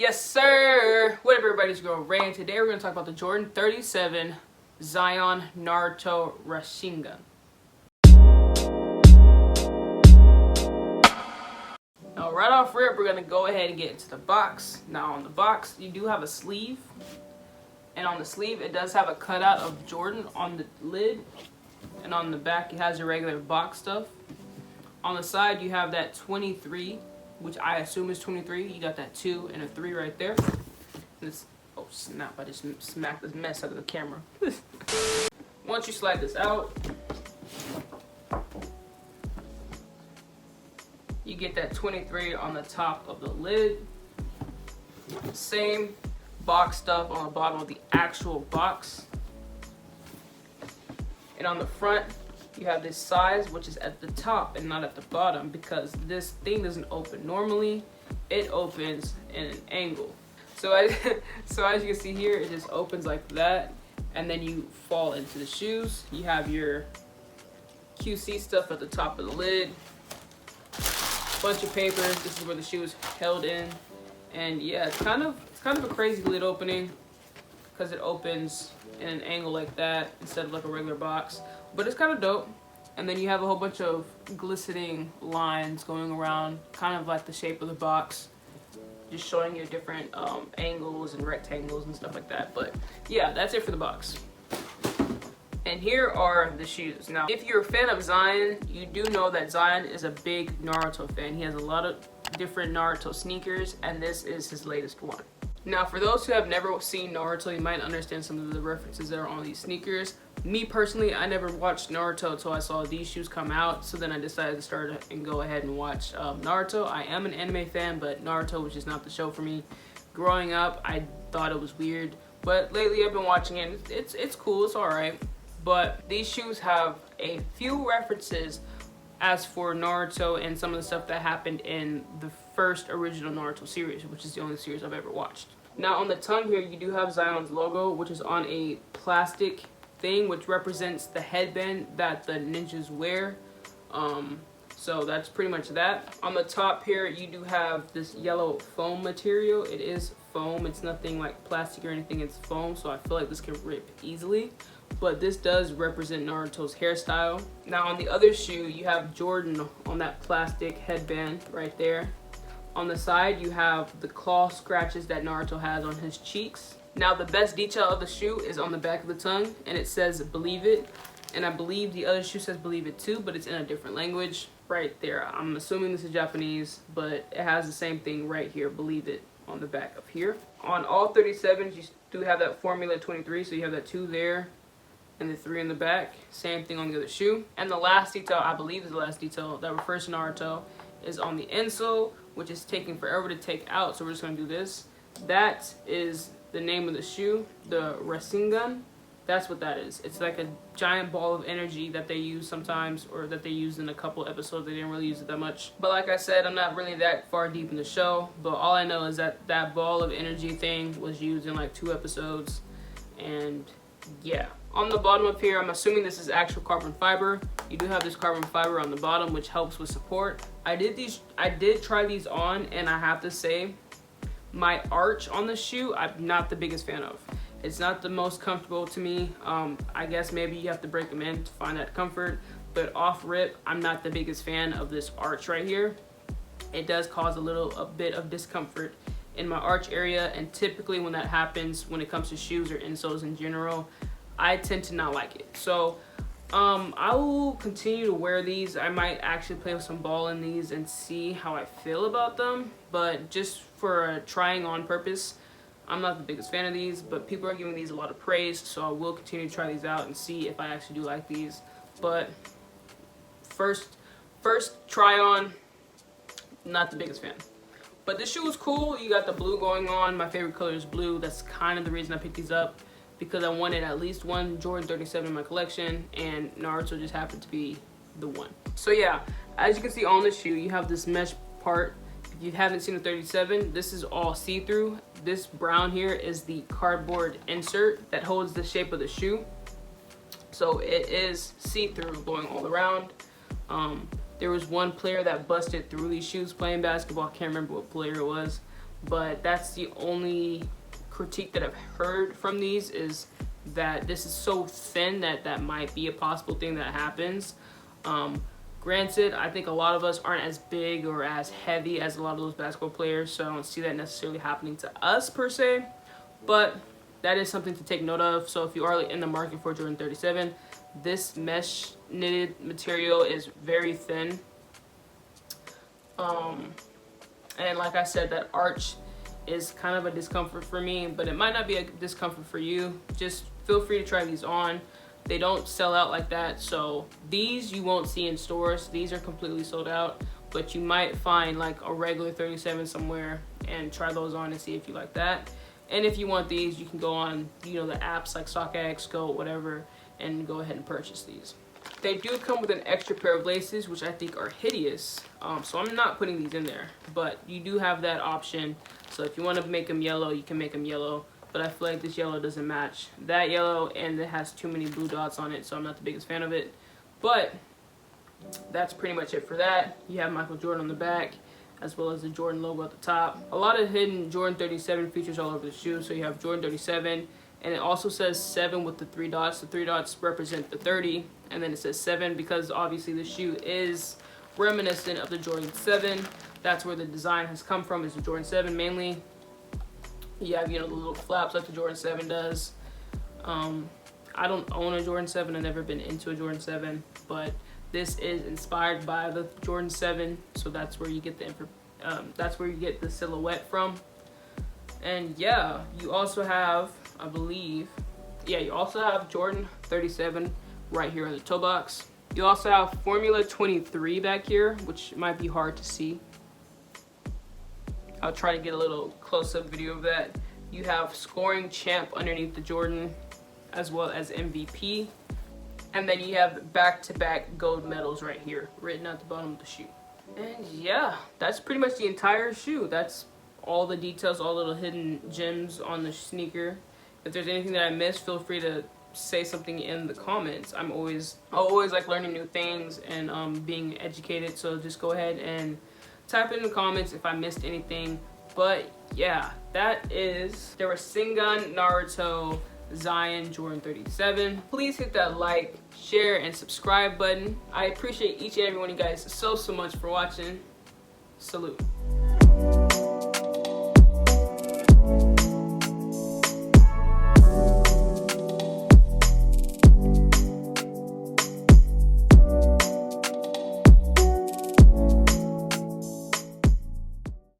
Yes, sir. What up, everybody's girl Ray, and today we're going to talk about the Jordan 37 Zion Naruto Rasengan. Now, right off rip, we're going to go ahead and get into the box. Now, on the box, you do have a sleeve, and on the sleeve, it does have a cutout of Jordan on the lid, and on the back, it has your regular box stuff. On the side, you have that 23, which I assume is 23. You got that 2 and a 3 right there. This, oh snap, I just smacked this mess out of the camera. Once you slide this out, you get that 23 on the top of the lid. Same box stuff on the bottom of the actual box. And on the front, you have this size, which is at the top and not at the bottom, because this thing doesn't open normally. It opens in an angle. So as you can see here, it just opens like that, and then you fall into the shoes. You have your QC stuff at the top of the lid. Bunch of papers. This is where the shoe is held in, and yeah, it's kind of a crazy lid opening because it opens in an angle like that instead of like a regular box. But it's kind of dope. And then you have a whole bunch of glistening lines going around, kind of like the shape of the box, just showing you different angles and rectangles and stuff like that. But yeah, that's it for the box. And here are the shoes. Now, if you're a fan of Zion, you do know that Zion is a big Naruto fan. He has a lot of different Naruto sneakers, and this is his latest one. Now, for those who have never seen Naruto, you might understand some of the references that are on these sneakers. Me personally, I never watched Naruto until I saw these shoes come out, so then I decided to start and go ahead and watch Naruto. I am an anime fan, but Naruto was just not the show for me. Growing up, I thought it was weird, but lately I've been watching it. It's cool, it's alright. But these shoes have a few references as for Naruto and some of the stuff that happened in the first original Naruto series, which is the only series I've ever watched. Now, on the tongue here, you do have Zion's logo, which is on a plastic thing, which represents the headband that the ninjas wear. So that's pretty much that. On the top here, you do have this yellow foam material. It is foam. It's nothing like plastic or anything. It's foam, so I feel like this can rip easily. But this does represent Naruto's hairstyle. Now, on the other shoe, you have Jordan on that plastic headband right there. On the side, you have the claw scratches that Naruto has on his cheeks. Now, the best detail of the shoe is on the back of the tongue, and it says "Believe It." And I believe the other shoe says "Believe It" too, but it's in a different language right there. I'm assuming this is Japanese, but it has the same thing right here, "Believe It," on the back of here. On all 37s, you do have that Formula 23, so you have that 2 there and the 3 in the back. Same thing on the other shoe. And the last detail, I believe is the last detail that refers to Naruto, is on the insole, which is taking forever to take out, so we're just going to do this. That is the name of the shoe, the Rasengan. That's what that is. It's like a giant ball of energy that they use sometimes, or that they used in a couple episodes. They didn't really use it that much. But like I said, I'm not really that far deep in the show, but all I know is that that ball of energy thing was used in like 2 episodes, and yeah. On the bottom up here, I'm assuming this is actual carbon fiber. You do have this carbon fiber on the bottom, which helps with support. I did try these on, and I have to say, my arch on the shoe, I'm not the biggest fan of. It's not the most comfortable to me. I guess maybe you have to break them in to find that comfort, but off rip, I'm not the biggest fan of this arch right here. It does cause a bit of discomfort in my arch area, and typically when that happens, when it comes to shoes or insoles in general, I tend to not like it. So I will continue to wear these. I might actually play with some ball in these and see how I feel about them, but just for a trying on purpose, I'm not the biggest fan of these, but people are giving these a lot of praise, so I will continue to try these out and see if I actually do like these. But first try on, not the biggest fan. But this shoe is cool. You got the blue going on. My favorite color is blue. That's kind of the reason I picked these up, because I wanted at least one Jordan 37 in my collection, and Naruto just happened to be the one. So yeah, as you can see on the shoe, you have this mesh part. If you haven't seen the 37, this is all see-through. This brown here is the cardboard insert that holds the shape of the shoe. So it is see-through going all around. There was one player that busted through these shoes playing basketball. I can't remember what player it was, but that's the only critique that I've heard from these, is that this is so thin that that might be a possible thing that happens. Granted, I think a lot of us aren't as big or as heavy as a lot of those basketball players, so I don't see that necessarily happening to us per se, but that is something to take note of. So if you are in the market for Jordan 37, this mesh knitted material is very thin. And like I said, that arch is kind of a discomfort for me, but it might not be a discomfort for you. Just feel free to try these on. They don't sell out like that, so these you won't see in stores. These are completely sold out, but you might find like a regular 37 somewhere and try those on and see if you like that. And if you want these, you can go on, you know, the apps like StockX, Go, whatever, and go ahead and purchase these. They do come with an extra pair of laces, which I think are hideous. So I'm not putting these in there, but you do have that option. So if you want to make them yellow, you can make them yellow. But I feel like this yellow doesn't match that yellow, and it has too many blue dots on it, so I'm not the biggest fan of it. But that's pretty much it for that. You have Michael Jordan on the back, as well as the Jordan logo at the top. A lot of hidden Jordan 37 features all over the shoe. So you have Jordan 37, and it also says 7 with the 3 dots. The 3 dots represent the 30, and then it says 7 because obviously the shoe is reminiscent of the Jordan 7. That's where the design has come from, is the Jordan 7 mainly. You have, you know, the little flaps like the Jordan 7 does. I don't own a Jordan 7. I've never been into a Jordan 7, but this is inspired by the Jordan 7, so that's where you get the silhouette from. And yeah, you also have, I believe, yeah, you also have Jordan 37 right here on the toe box. You also have Formula 23 back here, which might be hard to see. I'll try to get a little close-up video of that. You have Scoring Champ underneath the Jordan, as well as MVP. And then you have back-to-back gold medals right here, written at the bottom of the shoe. And yeah, that's pretty much the entire shoe. That's all the details, all little hidden gems on the sneaker. If there's anything that I missed, feel free to say something in the comments. I always like learning new things and being educated, so just go ahead and type it in the comments if I missed anything. But yeah, that is the Rasengan Naruto Zion Jordan 37. Please hit that like, share, and subscribe button. I appreciate each and every one of you guys so much for watching. Salute.